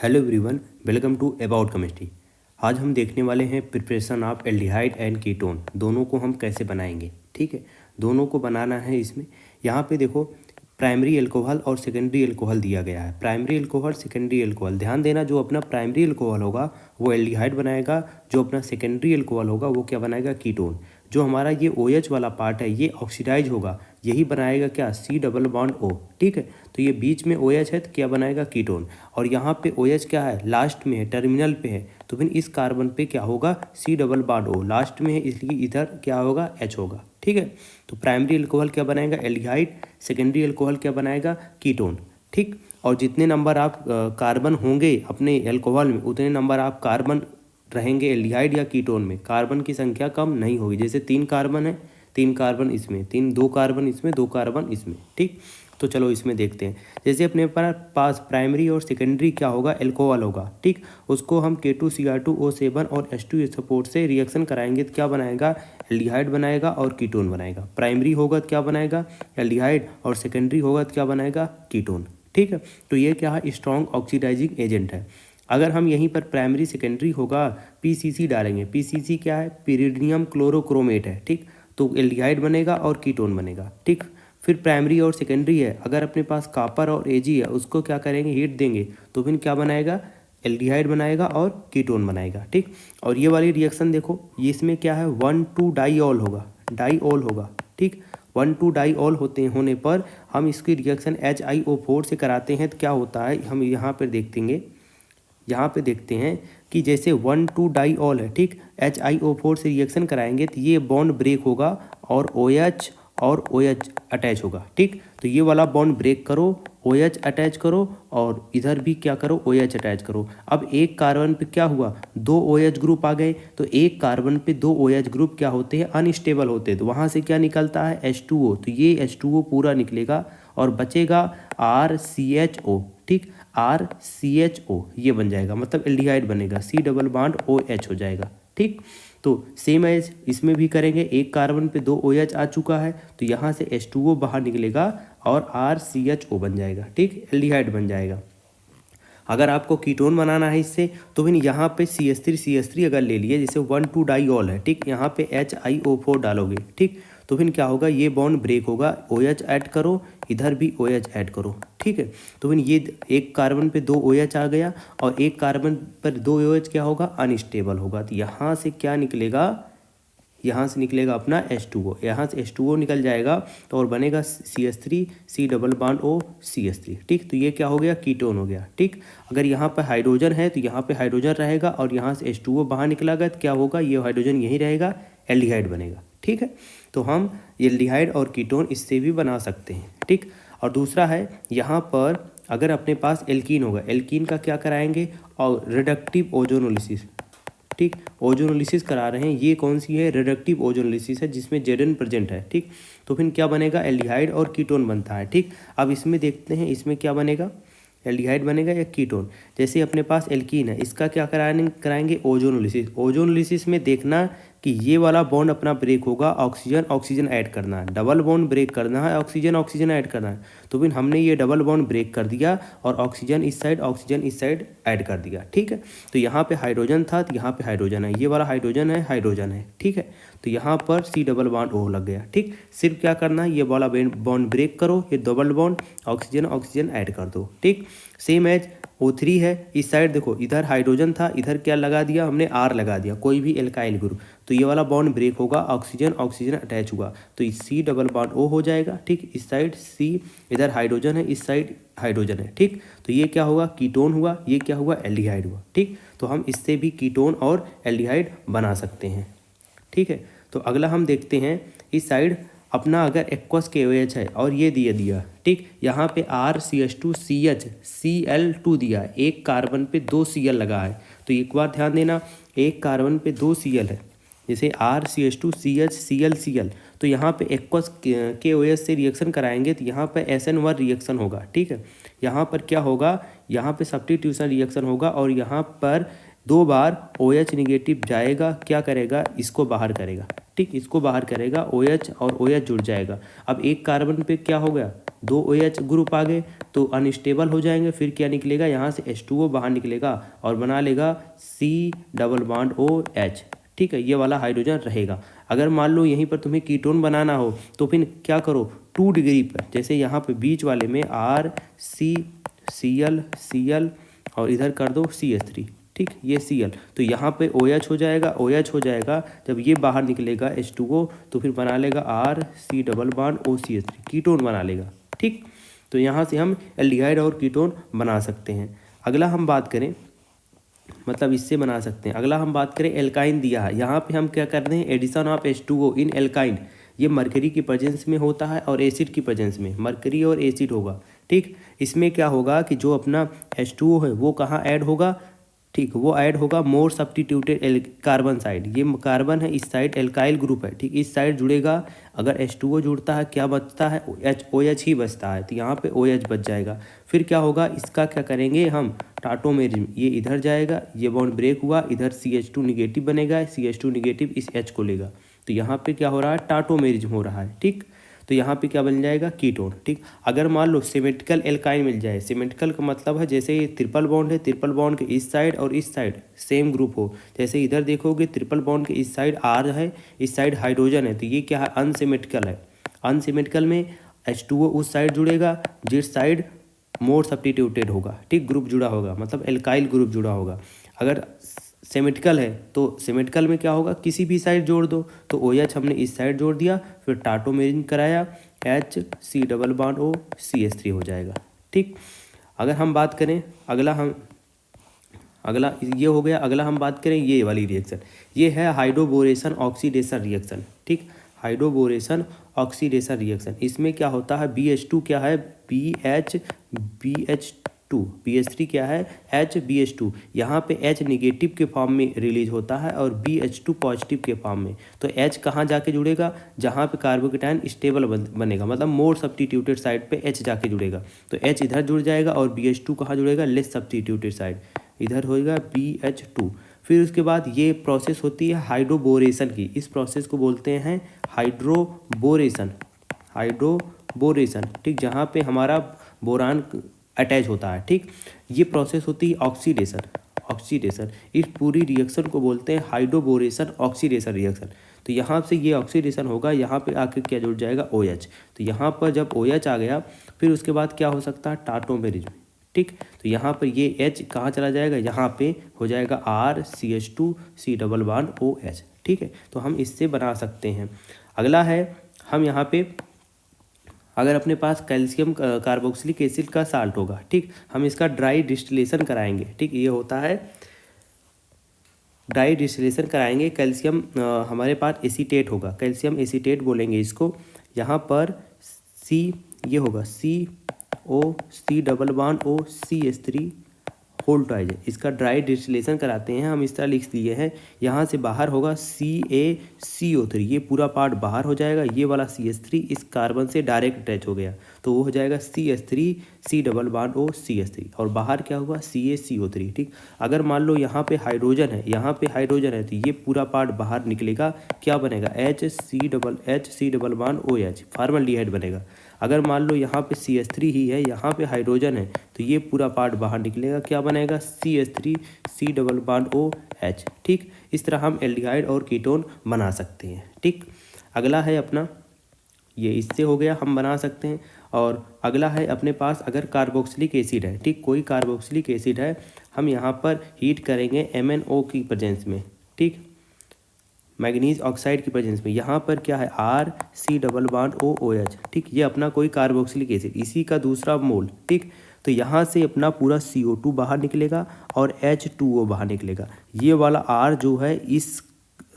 Hello everyone, welcome to about chemistry. आज हम देखने वाले हैं preparation of aldehyde and ketone. दोनों को हम कैसे बनाएंगे। ठीक है, दोनों को बनाना है। इसमें यहाँ पे देखो प्राइमरी अल्कोहल और सेकेंडरी अल्कोहल दिया गया है। प्राइमरी अल्कोहल, सेकेंडरी अल्कोहल, ध्यान देना, जो अपना प्राइमरी अल्कोहल होगा वो एल्डिहाइड बनाएगा, जो अपना सेकेंडरी अल्कोहल होगा वो क्या बनाएगा, कीटोन। जो हमारा ये OH वाला पार्ट है ये ऑक्सीडाइज होगा, यही बनाएगा क्या, C डबल बॉन्ड O। ठीक है, तो ये बीच में OH है तो क्या बनाएगा, कीटोन। और यहाँ पे OH क्या है, लास्ट में है, टर्मिनल पे है, तो फिर इस कार्बन पे क्या होगा, C double bond O last में है, इसलिए इधर क्या होगा, H होगा। ठीक है, तो प्राइमरी अल्कोहल क्या बनाएगा, एल्डिहाइड, सेकेंडरी अल्कोहल क्या बनाएगा, कीटोन। ठीक, और जितने नंबर आप कार्बन होंगे अपने अल्कोहल में उतने नंबर आप कार्बन रहेंगे एल्डिहाइड या कीटोन में। कार्बन की संख्या कम नहीं होगी। जैसे 3 कार्बन है, 3 कार्बन इसमें, 2 कार्बन इसमें, 2 कार्बन इसमें। ठीक, तो चलो इसमें देखते हैं। जैसे अपने पास प्राइमरी और सेकेंडरी क्या होगा, अल्कोहल होगा। ठीक, उसको हम K2Cr2O7 और H2SO4 से रिएक्शन कराएंगे तो क्या बनाएगा, एल्डिहाइड बनाएगा और कीटोन बनाएगा। प्राइमरी होगा तो क्या बनाएगा, एल्डिहाइड, और सेकेंडरी होगा तो क्या बनाएगा, कीटोन। ठीक है, तो ये क्या है, स्ट्रॉन्ग ऑक्सीडाइजिंग एजेंट है। अगर हम यहीं पर प्राइमरी सेकेंडरी होगा PCC डालेंगे, PCC क्या है, पिरिडियम क्लोरोक्रोमेट है। ठीक, तो एल्डिहाइड बनेगा और कीटोन बनेगा। ठीक, फिर प्राइमरी और सेकेंडरी है, अगर अपने पास कॉपर और Ag है उसको क्या करेंगे, हीट देंगे, तो फिर क्या बनाएगा, एल्डिहाइड बनाएगा और कीटोन बनाएगा। ठीक, और ये वाली रिएक्शन देखो, ये इसमें क्या है, 1,2-डाईऑल होगा, डाईऑल होगा। ठीक, 1,2-डाईऑल होने पर हम इसकी रिएक्शन HiO4 से कराते हैं तो क्या होता है, हम यहाँ पर देखेंगे, यहाँ पे देखते हैं कि जैसे 1,2-डाईऑल है। ठीक, HiO4 से रिएक्शन कराएंगे तो ये बॉन्ड ब्रेक होगा और OH और OH अटैच होगा। ठीक, तो ये वाला बॉन्ड ब्रेक करो, OH अटैच करो, और इधर भी क्या करो, OH अटैच करो। अब एक कार्बन पे क्या हुआ, 2 OH ग्रुप आ गए, तो एक कार्बन पे 2 OH ग्रुप क्या होते हैं, अनस्टेबल होते हैं, तो वहाँ से क्या निकलता है, H2O। तो ये H2O पूरा निकलेगा और बचेगा RCHO। ठीक, RCHO ये बन जाएगा, मतलब एल्डिहाइड बनेगा, C डबल बॉन्ड OH हो जाएगा। ठीक, तो सेम एज इसमें भी करेंगे, एक कार्बन पे 2 OH आ चुका है तो यहाँ से H2O बाहर निकलेगा और RCHO बन जाएगा। ठीक, एल्डिहाइड बन जाएगा। अगर आपको कीटोन बनाना है इससे तो फिर यहाँ पे CH3 अगर ले लिए, जैसे 1,2-डाईऑल है। ठीक, यहाँ पे HiO4 डालोगे। ठीक, तो फिर क्या होगा, ये बॉन्ड ब्रेक होगा, OH ऐड करो, इधर भी OH ऐड करो। ठीक है, तो फिर ये एक कार्बन पे 2 OH आ गया और एक कार्बन पर 2 OH क्या होगा, अनस्टेबल होगा, तो यहाँ से क्या निकलेगा, यहाँ से निकलेगा अपना H2O, यहाँ से H2O निकल जाएगा तो और बनेगा CH3, C double bond O CH3। ठीक, तो ये क्या हो गया, कीटोन हो गया। ठीक, अगर यहाँ पर हाइड्रोजन है तो यहाँ पे हाइड्रोजन रहेगा और यहाँ से H2O बाहर निकला गया तो क्या होगा, ये हाइड्रोजन यहीं रहेगा, एल्डिहाइड बनेगा। ठीक है, तो हम एल्डिहाइड और कीटोन इससे भी बना सकते हैं। ठीक, और दूसरा है यहाँ पर अगर अपने पास एल्कीन होगा, एल्कीन का क्या कराएंगे, और रिडक्टिव ओजोनोलिसिस। ठीक, ओजोनोलिसिस करा रहे हैं, ये कौन सी है, रिडक्टिव ओजोनोलिसिस है, जिसमें Zn प्रेजेंट है। ठीक, तो फिर क्या बनेगा, एल्डिहाइड और कीटोन बनता है। ठीक, अब इसमें देखते हैं इसमें क्या बनेगा, एल्डिहाइड बनेगा या कीटोन। जैसे अपने पास एल्कीन है, इसका क्या कराएंगे, ओजोनोलिसिस। ओजोनोलिसिस में देखना कि ये वाला बॉन्ड अपना ब्रेक होगा, ऑक्सीजन ऑक्सीजन ऐड करना है, डबल बॉन्ड ब्रेक करना है, ऑक्सीजन ऑक्सीजन ऐड करना है, तो फिर हमने ये डबल बॉन्ड ब्रेक कर दिया और ऑक्सीजन इस साइड ऐड कर दिया। ठीक है, तो यहाँ पे हाइड्रोजन था तो यहाँ पे हाइड्रोजन है, ये वाला हाइड्रोजन है, हाइड्रोजन है। ठीक है, तो यहाँ पर C डबल बॉन्ड O लग गया। ठीक, सिर्फ क्या करना है, ये वाला बॉन्ड ब्रेक करो, ये double bond oxygen oxygen add कर दो। ठीक, सेम एज O3 है, इस साइड देखो, इधर हाइड्रोजन था, इधर क्या लगा दिया हमने, R लगा दिया, कोई भी एल्काइल ग्रुप, तो ये वाला बॉन्ड ब्रेक होगा, ऑक्सीजन ऑक्सीजन अटैच हुआ, तो C डबल बॉन्ड O हो जाएगा। ठीक, इस साइड C, इधर हाइड्रोजन है, इस साइड हाइड्रोजन है। ठीक, तो ये क्या हुआ, कीटोन हुआ, ये क्या हुआ, एल्डिहाइड हुआ। ठीक, तो हम इससे भी कीटोन और एल्डिहाइड बना सकते हैं। ठीक है, तो अगला हम देखते हैं, इस साइड अपना अगर एक्वस KOH है और ये दिया। ठीक, यहाँ पे RCH2CH Cl2 दिया है, एक कार्बन पे 2 Cl लगा है, तो एक बार ध्यान देना, एक कार्बन पे 2 Cl है, जैसे RCH2CH Cl, तो यहाँ पे एक्वस KOH से रिएक्शन कराएंगे तो यहाँ पे SN1 रिएक्शन होगा। ठीक है, यहाँ पर क्या होगा, यहाँ पे सब्स्टिट्यूशन रिएक्शन होगा और यहाँ पर 2 बार OH निगेटिव जाएगा, क्या करेगा, इसको बाहर करेगा, ठीक, इसको बाहर करेगा, OH और OH जुड़ जाएगा। अब एक कार्बन पे क्या हो गया, 2 OH ग्रुप आ गए तो अनस्टेबल हो जाएंगे, फिर क्या निकलेगा, यहाँ से H2O बाहर निकलेगा और बना लेगा C डबल बॉन्ड OH, ठीक है, ये वाला हाइड्रोजन रहेगा। अगर मान लो यहीं पर तुम्हें कीटोन बनाना हो तो फिर क्या करो, 2 डिग्री पर, जैसे यहाँ पे बीच वाले में RCCl और इधर कर दो CH3, ठीक, ये Cl, तो यहाँ पे OH हो जाएगा, OH हो जाएगा, जब ये बाहर निकलेगा H2O तो फिर बना लेगा RC double bond OCH3, ketone बना लेगा, ठीक। तो यहाँ से हम एल्डिहाइड और कीटोन बना सकते हैं। अगला हम बात करें, मतलब इससे बना सकते हैं। अगला हम बात करें, एल्काइन दिया है, यहाँ पे हम क्या कर रहे हैं, addition of H2O in alkyne, ये मरकरी की प्रेजेंस में होता है और एसिड की प्रेजेंस में, मरकरी और एसिड होगा, ठीक। इसमें क्या होगा कि जो अपना H2O है वो कहाँ ऐड होगा, ठीक, वो ऐड होगा मोर सब्स्टिट्यूटेड कार्बन साइड, ये कार्बन है इस साइड, एल्काइल ग्रुप है, ठीक, इस साइड जुड़ेगा। अगर H2O जुड़ता है क्या बचता है, OH ही बचता है, तो यहाँ पे OH बच जाएगा। फिर क्या होगा, इसका क्या करेंगे हम, टाटोमेरिज्म, ये इधर जाएगा, ये बॉन्ड ब्रेक हुआ, इधर CH2 निगेटिव बनेगा, CH2 निगेटिव इस H को लेगा, तो यहाँ पे क्या हो रहा है, टाटोमेरिज्म हो रहा है, ठीक। तो यहाँ पे क्या बन जाएगा, कीटोन, ठीक। अगर मान लो सिमेट्रिकल एल्काइन मिल जाए, सिमेट्रिकल का मतलब है जैसे ये ट्रिपल बॉन्ड है, ट्रिपल बॉन्ड के इस साइड और इस साइड सेम ग्रुप हो, जैसे इधर देखोगे ट्रिपल बॉन्ड के इस साइड R है, इस साइड हाइड्रोजन है, तो ये क्या है, अनसिमेट्रिकल है। अनसिमेट्रिकल में H2O उस साइड जुड़ेगा जिस साइड मोर सब्स्टिट्यूटेड होगा, ठीक, ग्रुप जुड़ा होगा, मतलब एल्काइल ग्रुप जुड़ा होगा। अगर सिमेट्रिकल है तो सिमेट्रिकल में क्या होगा, किसी भी साइड जोड़ दो, तो OH हमने इस साइड जोड़ दिया, फिर टाटोमेरिज्म कराया, HC डबल बॉन्ड OCH3 हो जाएगा, ठीक। अगर हम बात करें, अगला ये हो गया। अगला हम बात करें ये वाली रिएक्शन, ये है हाइड्रोबोरेशन ऑक्सीडेशन रिएक्शन, ठीक, हाइड्रोबोरेशन ऑक्सीडेशन रिएक्शन। इसमें क्या होता है, BH2 क्या है, BH3 क्या है, HBH2, यहाँ पे H निगेटिव के फॉर्म में रिलीज होता है और BH2 पॉजिटिव के फॉर्म में। तो H कहाँ जाके जुड़ेगा, जहाँ पे कार्बोकेटायन स्टेबल बनेगा, मतलब मोर सब्स्टिट्यूटेड साइड पे H जाके जुड़ेगा, तो H इधर जुड़ जाएगा और BH2 कहाँ जुड़ेगा, लेस सब्स्टिट्यूटेड साइड, इधर होएगा BH2। फिर उसके बाद ये प्रोसेस होती है हाइड्रोबोरेशन की, इस प्रोसेस को बोलते हैं हाइड्रोबोरेशन, ठीक, जहाँ पे हमारा बोरान अटैच होता है, ठीक। ये प्रोसेस होती है ऑक्सीडेशन, इस पूरी रिएक्शन को बोलते हैं हाइड्रोबोरेशन ऑक्सीडेशन रिएक्शन। तो यहाँ से ये ऑक्सीडेशन होगा, यहाँ पे आके क्या जुड़ जाएगा, OH, तो यहाँ पर जब OH आ गया फिर उसके बाद क्या हो सकता है, टाटोमेरिज्म, ठीक। तो यहाँ पर ये H कहाँ चला जाएगा, यहाँ पे हो जाएगा RCH2C डबल बॉन्ड OH, ठीक है। तो हम इससे बना सकते हैं। अगला है, हम यहाँ पे अगर अपने पास कैल्शियम कार्बोक्सिलिक एसिड का साल्ट होगा, ठीक, हम इसका ड्राई डिस्टिलेशन कराएंगे, ठीक, ये होता है ड्राई डिस्टिलेशन कराएंगे। कैल्शियम हमारे पास एसीटेट होगा, कैल्शियम एसीटेट बोलेंगे इसको। यहाँ पर C ये होगा COC double bond OCH3 whole twice, इसका ड्राई डिस्टिलेशन कराते हैं हम, इस तरह लिख दिए हैं। यहाँ से बाहर होगा CaCO3, ये पूरा पार्ट बाहर हो जाएगा, ये वाला CH3 इस कार्बन से डायरेक्ट अटैच हो गया, तो वो हो जाएगा CH3C डबल बॉन्ड OCH3, और बाहर क्या हुआ, CaCO3, ठीक। अगर मान लो यहाँ पे हाइड्रोजन है, तो ये पूरा पार्ट बाहर निकलेगा, क्या बनेगा, HC double bond OH, formaldehyde बनेगा। अगर मान लो यहाँ पे CH3 ही है, यहाँ पे हाइड्रोजन है, तो ये पूरा पार्ट बाहर निकलेगा, क्या बनेगा, CH3C डबल बॉन्ड OH, ठीक। इस तरह हम एल्डिहाइड और कीटोन बना सकते हैं, ठीक। अगला है अपना, ये इससे हो गया, हम बना सकते हैं। और अगला है अपने पास अगर कार्बोक्सिलिक एसिड है, ठीक, कोई कार्बोक्सिलिक एसिड है, हम यहाँ पर हीट करेंगे MnO की प्रेजेंस में, ठीक, मैग्नीज ऑक्साइड की प्रेजेंस में। यहाँ पर क्या है, RC डबल बॉन्ड OOH, ठीक, ये अपना कोई कार्बोक्सिलिक एसिड, इसी का दूसरा मोल, ठीक। तो यहाँ से अपना पूरा CO2 बाहर निकलेगा और H2O बाहर निकलेगा। ये वाला R जो है इस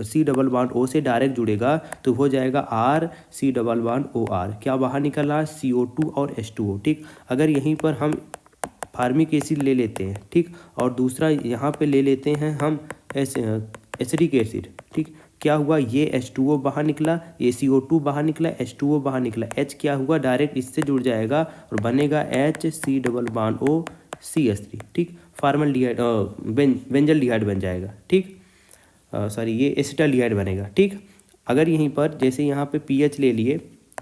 C डबल बॉन्ड O से डायरेक्ट जुड़ेगा, तो हो जाएगा RC डबल बॉन्ड OR, क्या बाहर निकल रहा है, CO2 और H2O, ठीक। अगर यहीं पर हम फार्मिक एसिड ले लेते हैं, ठीक, और दूसरा यहाँ पे ले लेते हैं हम एसिडिक एसिड, ठीक, क्या हुआ, ये H2O बाहर निकला, ये CO2 बाहर निकला, H2O बाहर निकला, H क्या हुआ, डायरेक्ट इससे जुड़ जाएगा और बनेगा HC double bond O CH3, ठीक। फॉर्मल्डिहाइड बेंजल्डिहाइड बन जाएगा, ठीक। सॉरी, ये एसिटाल्डिहाइड बनेगा, ठीक। अगर यहीं पर जैसे यहाँ पे पीएच ले लिए,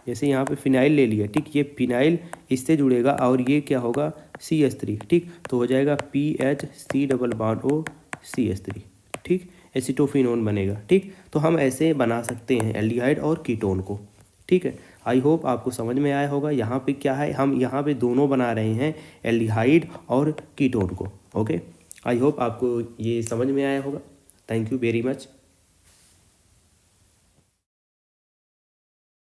जैसे यहाँ पे फिनाइल ले लिया, ठीक, ये फिनाइल इससे जुड़ेगा और ये क्या होगा CH3, ठीक। तो हो जाएगा PHC⋯OCH3, ठीक। एसिटोफिनोन बनेगा, ठीक। तो हम ऐसे बना सकते हैं एल्डिहाइड और कीटोन को, ठीक है। आई होप आपको समझ में आया होगा। यहाँ पे क्या है, हम यहाँ पे दोनों बना रहे हैं, एल्डिहाइड और कीटोन को। ओके, आई होप आपको ये समझ में आया होगा। Thank you very much.